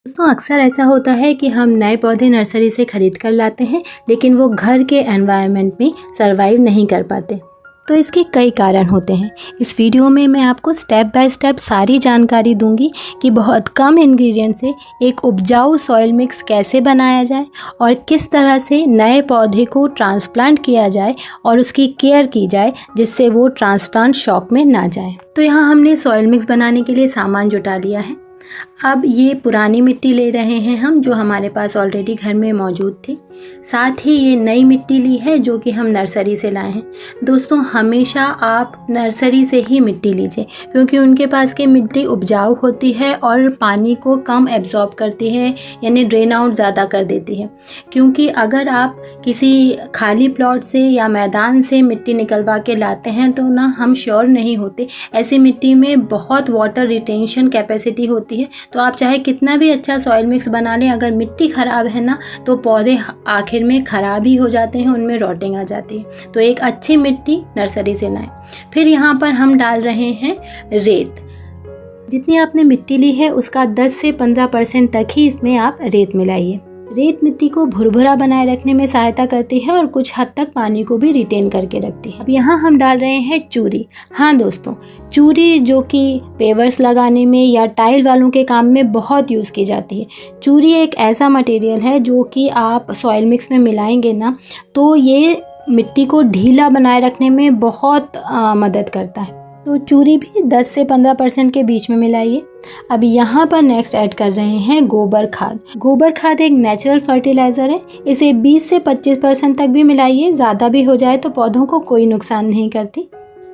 दोस्तों अक्सर ऐसा होता है कि हम नए पौधे नर्सरी से ख़रीद कर लाते हैं, लेकिन वो घर के एनवायरनमेंट में सरवाइव नहीं कर पाते। तो इसके कई कारण होते हैं। इस वीडियो में मैं आपको स्टेप बाय स्टेप सारी जानकारी दूंगी कि बहुत कम इंग्रेडिएंट से एक उपजाऊ सॉइल मिक्स कैसे बनाया जाए और किस तरह से नए पौधे को ट्रांसप्लांट किया जाए और उसकी केयर की जाए जिससे वो ट्रांसप्लांट शॉक में ना जाए। तो यहाँ हमने सॉइल मिक्स बनाने के लिए सामान जुटा लिया है। अब ये पुरानी मिट्टी ले रहे हैं हम, जो हमारे पास ऑलरेडी घर में मौजूद थी। साथ ही ये नई मिट्टी ली है जो कि हम नर्सरी से लाए हैं। दोस्तों हमेशा आप नर्सरी से ही मिट्टी लीजिए, क्योंकि उनके पास की मिट्टी उपजाऊ होती है और पानी को कम एब्जॉर्ब करती है, यानी ड्रेन आउट ज़्यादा कर देती है। क्योंकि अगर आप किसी खाली प्लॉट से या मैदान से मिट्टी निकलवा के लाते हैं तो ना हम श्योर नहीं होते, ऐसी मिट्टी में बहुत वाटर रिटेंशन कैपेसिटी होती है। तो आप चाहे कितना भी अच्छा सॉइल मिक्स बना लें, अगर मिट्टी ख़राब है ना तो पौधे आखिर में ख़राब ही हो जाते हैं, उनमें रॉटिंग आ जाती है। तो एक अच्छी मिट्टी नर्सरी से लाएं। फिर यहाँ पर हम डाल रहे हैं रेत। जितनी आपने मिट्टी ली है उसका 10 से 15% तक ही इसमें आप रेत मिलाइए। रेत मिट्टी को भुरभुरा बनाए रखने में सहायता करती है और कुछ हद तक पानी को भी रिटेन करके रखती है। अब यहाँ हम डाल रहे हैं चूरी। हाँ दोस्तों, चूरी जो कि पेवर्स लगाने में या टाइल वालों के काम में बहुत यूज़ की जाती है। चूरी एक ऐसा मटेरियल है जो कि आप सॉइल मिक्स में मिलाएंगे ना तो ये मिट्टी को ढीला बनाए रखने में बहुत मदद करता है। तो चूरी भी 10 से 15% के बीच में मिलाइए। अब यहाँ पर नेक्स्ट ऐड कर रहे हैं गोबर खाद। गोबर खाद एक नेचुरल फर्टिलाइज़र है, इसे 20 से 25% तक भी मिलाइए। ज़्यादा भी हो जाए तो पौधों को कोई नुकसान नहीं करती।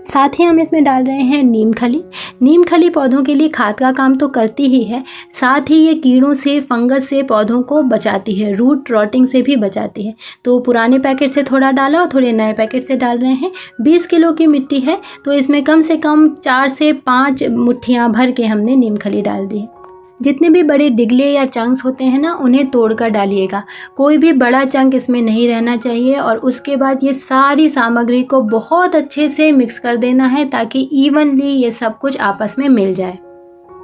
साथ ही हम इसमें डाल रहे हैं नीम खली। नीम खली पौधों के लिए खाद का काम तो करती ही है, साथ ही ये कीड़ों से, फंगस से पौधों को बचाती है, रूट रॉटिंग से भी बचाती है। तो पुराने पैकेट से थोड़ा डाला और थोड़े नए पैकेट से डाल रहे हैं। 20 किलो की मिट्टी है तो इसमें कम से कम 4 से 5 मुट्ठियाँ भर के हमने नीम खली डाल दी है। जितने भी बड़े डिगले या चंक्स होते हैं ना उन्हें तोड़कर डालिएगा, कोई भी बड़ा चंक इसमें नहीं रहना चाहिए। और उसके बाद ये सारी सामग्री को बहुत अच्छे से मिक्स कर देना है ताकि इवनली ये सब कुछ आपस में मिल जाए।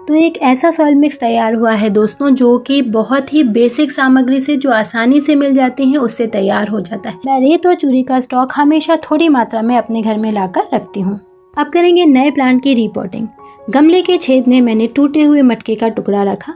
तो एक ऐसा सॉइल मिक्स तैयार हुआ है दोस्तों जो कि बहुत ही बेसिक सामग्री से, जो आसानी से मिल जाती हैं, उससे तैयार हो जाता है। मैं रेत और चूरी का स्टॉक हमेशा थोड़ी मात्रा में अपने घर में लाकर रखती हूँ। अब करेंगे नए प्लांट की रिपोर्टिंग। गमले के छेद में मैंने टूटे हुए मटके का टुकड़ा रखा।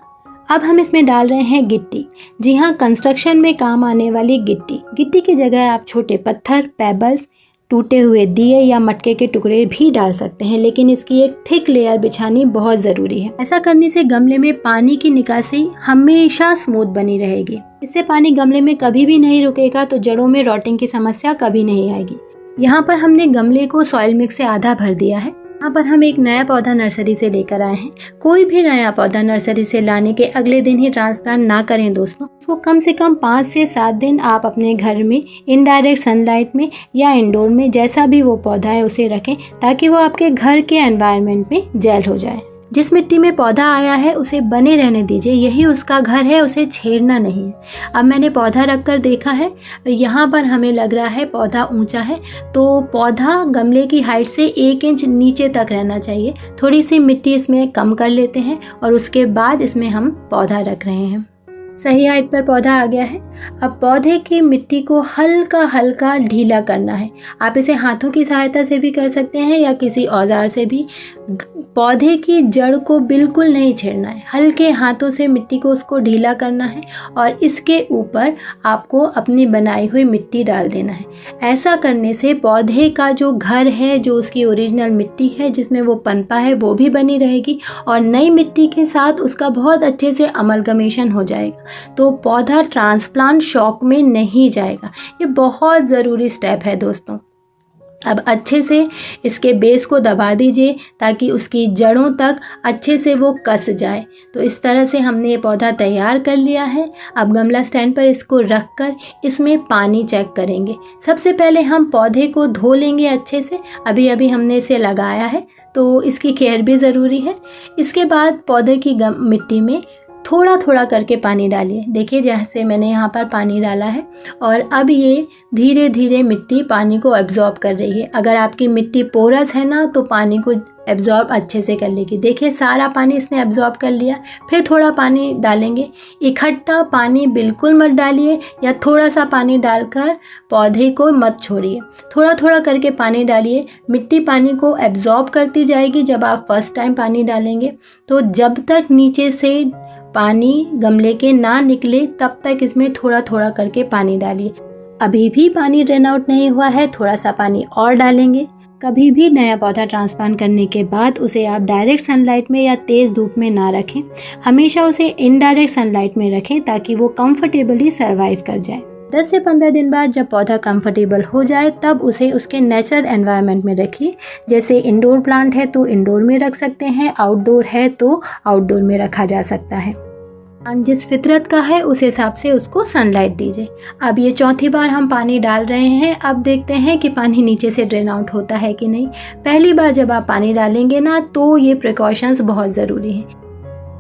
अब हम इसमें डाल रहे हैं गिट्टी। जी हाँ, कंस्ट्रक्शन में काम आने वाली गिट्टी। गिट्टी की जगह आप छोटे पत्थर, पेबल्स, टूटे हुए दिए या मटके के टुकड़े भी डाल सकते हैं, लेकिन इसकी एक थिक लेयर बिछानी बहुत ज़रूरी है। ऐसा करने से गमले में पानी की निकासी हमेशा स्मूथ बनी रहेगी। इससे पानी गमले में कभी भी नहीं रुकेगा, तो जड़ों में रॉटिंग की समस्या कभी नहीं आएगी। यहाँ पर हमने गमले को सॉइल मिक्स से आधा भर दिया है। यहाँ पर हम एक नया पौधा नर्सरी से लेकर आए हैं। कोई भी नया पौधा नर्सरी से लाने के अगले दिन ही ट्रांसप्लांट ना करें दोस्तों। उसको कम से कम 5 से 7 दिन आप अपने घर में इनडायरेक्ट सनलाइट में या इंडोर में, जैसा भी वो पौधा है उसे रखें, ताकि वो आपके घर के एनवायरनमेंट में जेल हो जाए। जिस मिट्टी में पौधा आया है उसे बने रहने दीजिए, यही उसका घर है, उसे छेड़ना नहीं है। अब मैंने पौधा रखकर देखा है, यहाँ पर हमें लग रहा है पौधा ऊंचा है, तो पौधा गमले की हाइट से 1 इंच नीचे तक रहना चाहिए। थोड़ी सी मिट्टी इसमें कम कर लेते हैं और उसके बाद इसमें हम पौधा रख रहे हैं। सही हाइट पर पौधा आ गया है। अब पौधे की मिट्टी को हल्का हल्का ढीला करना है। आप इसे हाथों की सहायता से भी कर सकते हैं या किसी औजार से भी। पौधे की जड़ को बिल्कुल नहीं छेड़ना है, हल्के हाथों से मिट्टी को उसको ढीला करना है और इसके ऊपर आपको अपनी बनाई हुई मिट्टी डाल देना है। ऐसा करने से पौधे का जो घर है, जो उसकी ओरिजिनल मिट्टी है जिसमें वो पनपा है, वो भी बनी रहेगी और नई मिट्टी के साथ उसका बहुत अच्छे से अमलगमेशन हो जाएगा। तो पौधा ट्रांसप्लांट शॉक में नहीं जाएगा। ये बहुत ज़रूरी स्टेप है दोस्तों। अब अच्छे से इसके बेस को दबा दीजिए ताकि उसकी जड़ों तक अच्छे से वो कस जाए। तो इस तरह से हमने ये पौधा तैयार कर लिया है। अब गमला स्टैंड पर इसको रख कर इसमें पानी चेक करेंगे। सबसे पहले हम पौधे को धो लेंगे अच्छे से। अभी अभी हमने इसे लगाया है तो इसकी केयर भी ज़रूरी है। इसके बाद पौधे की मिट्टी में थोड़ा थोड़ा करके पानी डालिए। देखिए जैसे मैंने यहाँ पर पानी डाला है और अब ये धीरे धीरे मिट्टी पानी को एब्जॉर्ब कर रही है। अगर आपकी मिट्टी पोरस है ना तो पानी को एब्जॉर्ब अच्छे से कर लेगी। देखिए सारा पानी इसने एब्जॉर्ब कर लिया। फिर थोड़ा पानी डालेंगे। इकट्ठा पानी बिल्कुल मत डालिए या थोड़ा सा पानी डालकर पौधे को मत छोड़िए। थोड़ा थोड़ा करके पानी डालिए। मिट्टी पानी को एब्जॉर्ब करती जाएगी जब आप फर्स्ट टाइम पानी डालेंगे। तो जब तक नीचे से पानी गमले के ना निकले तब तक इसमें थोड़ा थोड़ा करके पानी डालिए। अभी भी पानी ड्रेन आउट नहीं हुआ है, थोड़ा सा पानी और डालेंगे। कभी भी नया पौधा ट्रांसप्लांट करने के बाद उसे आप डायरेक्ट सनलाइट में या तेज़ धूप में ना रखें। हमेशा उसे इनडायरेक्ट सनलाइट में रखें ताकि वो कंफर्टेबली सर्वाइव कर जाए। 10 से 15 दिन बाद जब पौधा कंफर्टेबल हो जाए तब उसे उसके नेचुरल एनवायरनमेंट में रखिए। जैसे इंडोर प्लांट है तो इंडोर में रख सकते हैं, आउटडोर है तो आउटडोर में रखा जा सकता है। प्लांट जिस फितरत का है उस हिसाब से उसको सनलाइट दीजिए। अब ये चौथी बार हम पानी डाल रहे हैं। अब देखते हैं कि पानी नीचे से ड्रेन आउट होता है कि नहीं। पहली बार जब आप पानी डालेंगे ना तो ये प्रिकॉशंस बहुत ज़रूरी हैं।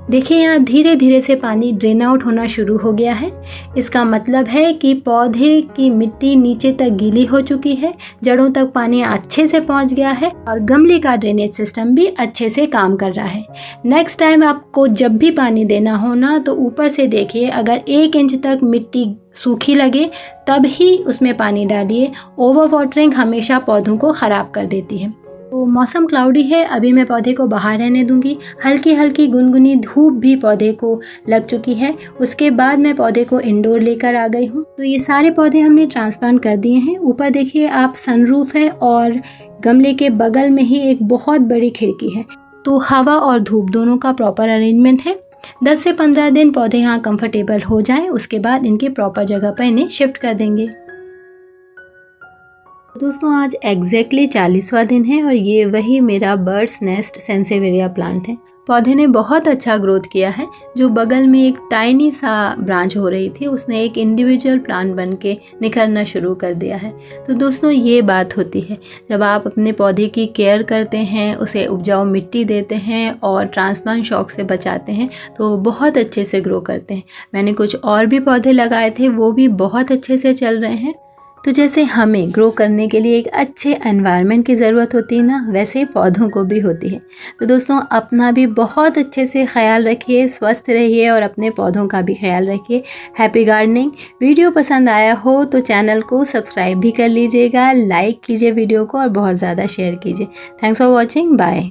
देखिए यहाँ धीरे धीरे से पानी ड्रेन आउट होना शुरू हो गया है। इसका मतलब है कि पौधे की मिट्टी नीचे तक गीली हो चुकी है, जड़ों तक पानी अच्छे से पहुंच गया है और गमले का ड्रेनेज सिस्टम भी अच्छे से काम कर रहा है। नेक्स्ट टाइम आपको जब भी पानी देना हो ना तो ऊपर से देखिए, अगर 1 इंच तक मिट्टी सूखी लगे तब ही उसमें पानी डालिए। ओवर वाटरिंग हमेशा पौधों को ख़राब कर देती है। तो मौसम क्लाउडी है, अभी मैं पौधे को बाहर रहने दूंगी। हल्की हल्की गुनगुनी धूप भी पौधे को लग चुकी है। उसके बाद मैं पौधे को इंडोर लेकर आ गई हूँ। तो ये सारे पौधे हमने ट्रांसप्लांट कर दिए हैं। ऊपर देखिए आप सनरूफ है और गमले के बगल में ही एक बहुत बड़ी खिड़की है, तो हवा और धूप दोनों का प्रॉपर अरेंजमेंट है। 10 से 15 दिन पौधे यहाँ कंफर्टेबल हो जाएं, उसके बाद इनके प्रॉपर जगह पर इन्हें शिफ्ट कर देंगे। दोस्तों आज एग्जैक्टली 40वां दिन है और ये वही मेरा बर्ड्स नेस्ट सेंसेवेरिया प्लांट है। पौधे ने बहुत अच्छा ग्रोथ किया है। जो बगल में एक टाइनी सा ब्रांच हो रही थी उसने एक इंडिविजुअल प्लांट बन के निखरना शुरू कर दिया है। तो दोस्तों ये बात होती है जब आप अपने पौधे की केयर करते हैं, उसे उपजाऊ मिट्टी देते हैं और ट्रांसप्लांट शॉक से बचाते हैं तो बहुत अच्छे से ग्रो करते हैं। मैंने कुछ और भी पौधे लगाए थे, वो भी बहुत अच्छे से चल रहे हैं। तो जैसे हमें ग्रो करने के लिए एक अच्छे एनवायरनमेंट की ज़रूरत होती है ना, वैसे पौधों को भी होती है। तो दोस्तों अपना भी बहुत अच्छे से ख्याल रखिए, स्वस्थ रहिए और अपने पौधों का भी ख्याल रखिए। Happy gardening. वीडियो पसंद आया हो तो चैनल को सब्सक्राइब भी कर लीजिएगा, लाइक कीजिए वीडियो को और बहुत ज़्यादा शेयर कीजिए। Thanks for watching. बाय।